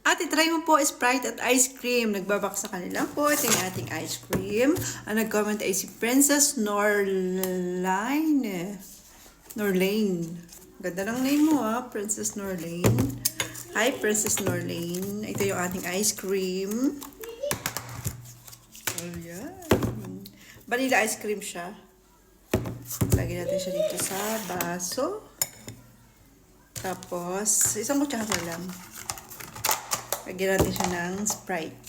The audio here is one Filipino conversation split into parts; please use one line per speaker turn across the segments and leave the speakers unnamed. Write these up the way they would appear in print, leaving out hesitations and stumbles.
At itry mo po Sprite at ice cream. Nagbabaksakan lang po. Ito yung ating ice cream. Ang nag-comment ay si Princess Norline. Norlane. Ganda ng name mo Princess Norlane. Hi Princess Norlane. Ito yung ating ice cream. Oh yeah. Vanilla ice cream siya. Lagyan natin siya dito sa baso. Tapos, isang kutsara lang. Lagyan natin siya ng Sprite.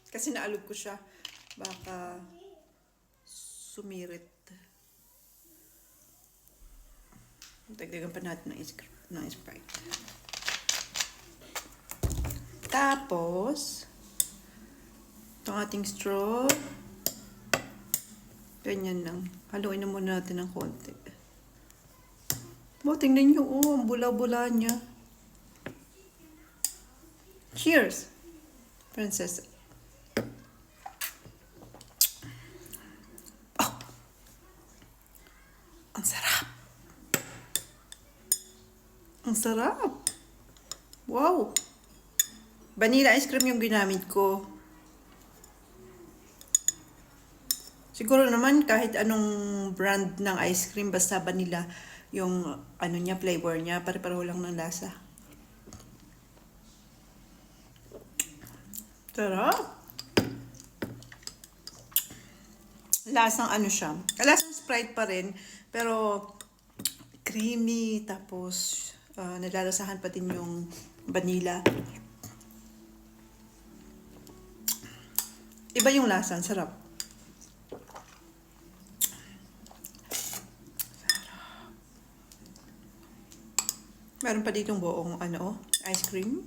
Kasi naalog ko siya. Baka sumirit. Dagdagan pa natin ng Sprite. Tapos, itong ating straw. Ganyan lang. Haluin na muna natin ng konti. Tingnan nyo, ang bula-bula niya. Cheers! Princess. Oh! Ang sarap! Ang sarap! Wow! Vanilla ice cream yung ginamit ko. Siguro naman kahit anong brand ng ice cream, basta vanilla yung ano niya, flavor niya, pare-pareho lang ng lasa. Sarap! Lasang ano siya. Lasang Sprite pa rin, pero creamy, tapos nalalasahan pa din yung vanilla. Iba yung lasa, sarap. Meron pa ditong buong ice cream.